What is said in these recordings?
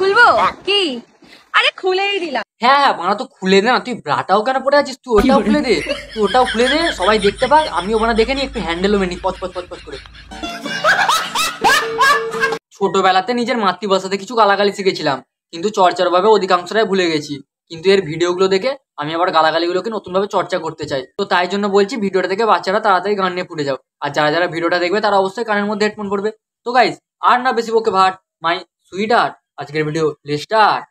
খুলবো কি? আরে খুলেই দিলাম। হ্যাঁ হ্যাঁ বানা তো খুলে দে না, তুই ব্রাটাও কেন পরে আছিস, তুই ওটাও খুলে দে, তুই ওটাও খুলে দে, সবাই দেখতে পাক, আমিও বানা দেখে নি, একটু হ্যান্ডেলও মেনি পচ পচ পচ পচ করে। ছোটবেলাতে নিজের মাতৃভাষাতে কিছু গালাগালি শিখেছিলাম, কিন্তু চর্চার ভাবে অধিকাংশটাই ভুলে গেছি। কিন্তু এর ভিডিওগুলো দেখে আমি আবার গালাগালিগুলোকে নতুন ভাবে চর্চা করতে চাই। তো তাই জন্য বলছি ভিডিওটা দেখে বাচ্চারা তাড়াতাড়ি গান নিয়ে ফুটে যাও, আর যারা যারা ভিডিওটা দেখবে তারা অবশ্যই কানের মধ্যে হেডফোন পড়বে। তো গাইস আর না বেশি বকে ভাট, মাই সুইট হার্ট, আজকের ভিডিও লেটস স্টার্ট।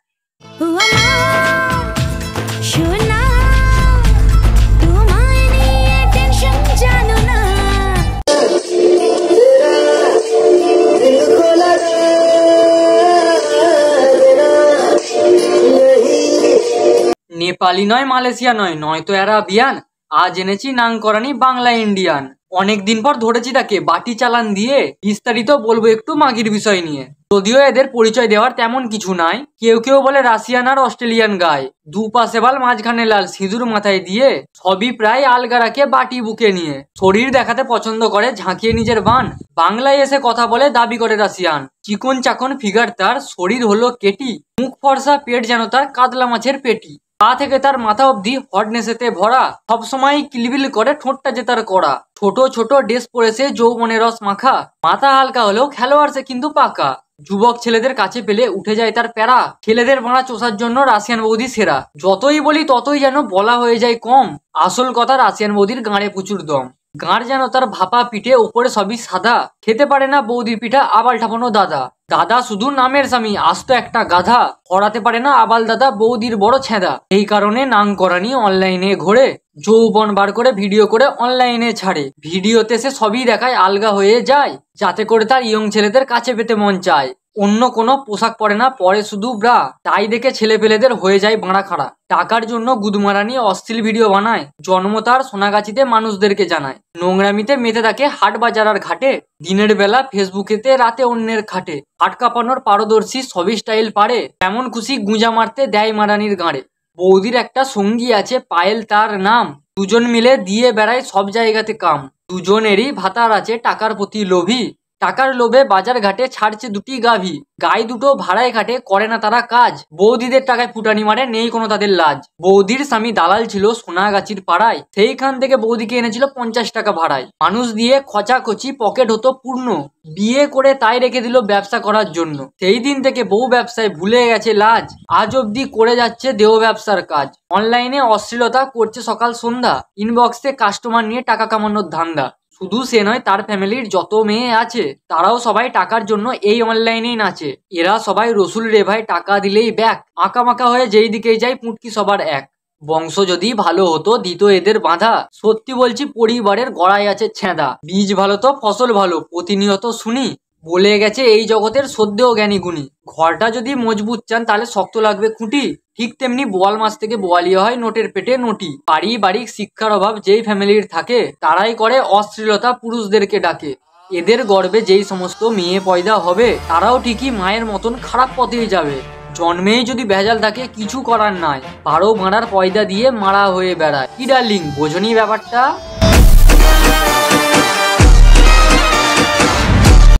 নেপালি নয়, মালয়েশিয়া নয়, নয়তো অ্যারাবিয়ান, আজ এনেছি নাং করানি বাংলা ইন্ডিয়ান। অনেকদিন পর ধরেছি তাকে বাটি চালান দিয়ে, বিস্তারিত বলবো একটু মাগির বিষয় নিয়ে। যদিও এদের পরিচয় দেওয়ার তেমন কিছু নাই, কেউ কেউ বলে রাশিয়ান আর অস্ট্রেলিয়ান গায়, দুপাশে বাল মাঝখানে লাল সিঁদুর মাথায় দিয়ে, সবই প্রায় আলগা রাখে বাটি বুকে নিয়ে, শরীর দেখাতে পছন্দ করে ঝাঁকিয়ে নিজের বান, বাংলায় এসে কথা বলে দাবি করে রাশিয়ান, চিকন চাকন ফিগার তার, শরীর হলো কেটি, মুখ ফর্সা, পেট যেন তার কাতলা মাছের পেটি, পা থেকে তার মাথা অব্দি হটনেসেতে ভরা, সবসময় কিলবিল করে ঠোঁটটা যে তার কড়া, ছোট ছোট ড্রেস পরেছে যৌবনের রস মাখা, মাথা হালকা হলেও খেলোয়াড় সে কিন্তু পাকা, যুবক ছেলেদের কাছে পেলে উঠে যায় তার প্যারা, ছেলেদের বাঁড়া চোষার জন্য রাশিয়ান বৌদি সেরা, যতই বলি ততই যেন বলা হয়ে যায় কম, আসল কথা রাশিয়ান বৌদির গাঁড়ে প্রচুর দম, গাঁড় যেন তার ভাপা পিঠে, ওপরে সবই সাদা, খেতে পারে না বৌদির পিঠা আবাল ঠাপানো দাদা, দাদা শুধু নামের স্বামী, আস্ত একটা গাধা, করাতে পারে না আবাল দাদা বৌদির বড় ছেঁদা, এই কারণে নাং করানি অনলাইনে ঘোরে, যৌবন বার করে ভিডিও করে অনলাইনে ছাড়ে, ভিডিওতে সে সবই দেখায় আলগা হয়ে যায়, যাতে করে তার ইয়ং ছেলেদের কাছে পেতে মন চায়, অন্য কোনো পোশাক পরে না, পরে শুধু ব্রা, তাই দেখে ছেলে পেলেদের হয়ে যায় বাঁড়া খাড়া, টাকার জন্য গুদমারা নিয়ে অশ্লীল ভিডিও বানায়, জন্ম তার সোনাগাছিতে মানুষদেরকে জানায়, নোংরামিতে মেতে থাকে হাট বাজার আর ঘাটে, দিনের বেলা ফেসবুকেতে, রাতে অন্যের খাটে, হাট কাঁপানোর পারদর্শী, সবই স্টাইল পারে, এমন খুশি গুঁজা মারতে দেয় মারানির গাঁড়ে, বৌদির একটা সঙ্গী আছে পায়েল তার নাম, দুজন মিলে দিয়ে বেড়ায় সব জায়গাতে কাম, দুজনেরই ভাতার আছে টাকার প্রতি লোভী, টাকার লোভে বাজার ঘাটে ছাড়ছে দুটি গাভী, গায়ে দুটো ভাড়ায় ঘাটে, করে না তারা কাজ, বৌদিদের টাকায় ফুটানি মারে, নেই কোনো তাদের লাজ, বৌদির স্বামী দালাল ছিল সোনাগাছির পাড়ায়, সেইখান থেকে বৌদিকে এনেছিল 50 টাকা ভাড়ায়, মানুষ দিয়ে খচাখচি পকেট হতো পূর্ণ, বিয়ে করে তাই রেখে দিল ব্যবসা করার জন্য, সেই দিন থেকে বউ ব্যবসায় ভুলে গেছে লাজ, আজ অব্দি করে যাচ্ছে দেহ ব্যবসার কাজ, অনলাইনে অশ্লীলতা করছে সকাল সন্ধ্যা, ইনবক্সে কাস্টমার নিয়ে টাকা কামানোর ধান্দা, শুধু সে নয় তার ফ্যামিলির যত মেয়ে আছে তারাও সবাই টাকার জন্য এই অনলাইনেই নাচে, এরা সবাই রসুল রে ভাই, টাকা দিলেই ব্যাক, আঁকা মাকা হয়ে যেই দিকেই যায় পুটকি সবার এক, বংশ যদি ভালো হতো দিত এদের বাঁধা, সত্যি বলছি পরিবারের গড়াই আছে ছেঁদা, বীজ ভালো তো ফসল ভালো প্রতিনিয়ত শুনি, বলে গেছে এই জগতের সদ্যেও জ্ঞানী গুণী, ঘরটা যদি মজবুত চান তাহলে শক্ত লাগবে খুঁটি, ঠিক তেমনি বোয়াল মাছ থেকে বোয়ালি হয় নোটের পেটে নোটি, পারিবারিক শিক্ষার অভাব যেই ফ্যামিলির থাকে তারাই করে অশ্লীলতা, পুরুষদেরকে ডাকে, এদের গর্বে যেই সমস্ত মেয়ে পয়দা হবে তারাও ঠিকই মায়ের মতন খারাপ পথেই যাবে, জন্মেই যদি ভেজাল থাকে কিছু করার নাই, 12 মারার পয়দা দিয়ে মারা হয়ে বেড়ায়, কি ডার্লিং বোঝনি ব্যাপারটা?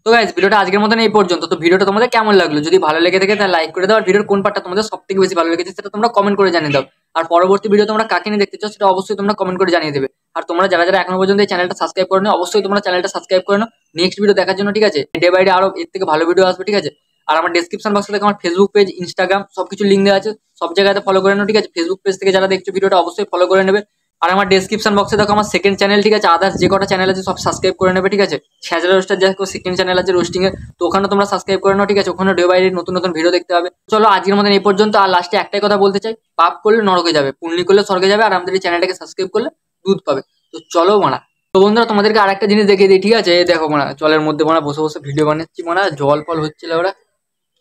তো গাইস ভিডিওটা আজকের মতন এই পর্যন্ত। তো ভিডিওটা তোমাদের কেমন লাগলো, যদি ভালো লেগে থাকে তাহলে লাইক করে দাও, আর ভিডিওর কোন পার্টটা তোমাদের সবথেকে বেশি ভালো লেগেছে সেটা তোমরা কমেন্ট করে জানিয়ে দাও, আর পরবর্তী ভিডিও তোমরা কাকে নিয়ে দেখতে চাও সেটা অবশ্যই তোমরা কমেন্ট করে জানিয়ে দেবে, আর তোমরা যারা যারা এখনো পর্যন্ত এই চ্যানেলটা সাবস্ক্রাইব করো অবশ্যই তোমরা চ্যানেলটা সাবস্ক্রাইব করে নাও নেক্সট ভিডিও দেখার জন্য, ঠিক আছে? ডে বাই ডে আরো এর থেকে ভালো ভিডিও আসবে, ঠিক আছে? আর আমার ডেসক্রিপশন বক্সে দেখো আমার ফেসবুক পেজ, ইনস্টাগ্রাম সবকিছু লিঙ্ক দেওয়া আছে, সব জায়গাতে ফলো করে নাও, ঠিক আছে? ফেসবুক পেজ থেকে যারা দেখছো ভিডিওটা অবশ্যই ফলো করে নেবে, আর আমার ডেসক্রিপশন বক্সে দেখো আমার সেকেন্ড চ্যানেল, ঠিক আছে? আদার্স যে কটা চ্যানেল আছে সব সাবস্ক্রাইব করে নেবে, ঠিক আছে? স্যাজেলা রোস্টার দেখো সেকেন্ড চ্যানেল আছে রোস্টিং এর, তো ওখানে তোমরা সাবস্ক্রাইব করে নাও, ঠিক আছে? ওখানে ডে বাই ডে নতুন নতুন ভিডিও দেখতে হবে। চলো আজকের মতন এই পর্যন্ত, আর লাস্টে একটাই কথা বলতে চাই, পাপ করলে নরকে যাবে, পুণ্যি করলে স্বর্গে যাবে, আর আমাদের এই চ্যানেলটাকে সাবস্ক্রাইব করলে দুধ পাবে। তো চলো মানা, তো বন্ধুরা তোমাদেরকে আর একটা জিনিস দেখিয়ে দিই, ঠিক আছে? দেখো মানা জলের মধ্যে মানা বসে বসে ভিডিও বানাচ্ছি, মানা জল ফল হচ্ছিল, ওরা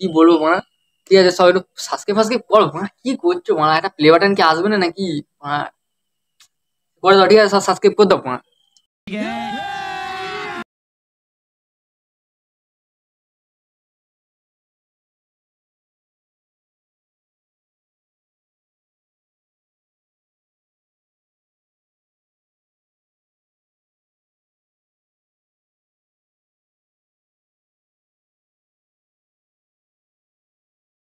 কি বলবো মানা, ঠিক আছে? সব একটু সাবস্ক্রাইব ফাসক্রাইব করো মানা, কি করছো মানা, একটা প্লে বাটন কি আসবে না নাকি মানা, করে দাও, ঠিক আছে? সাবস্ক্রাইব করে দাও।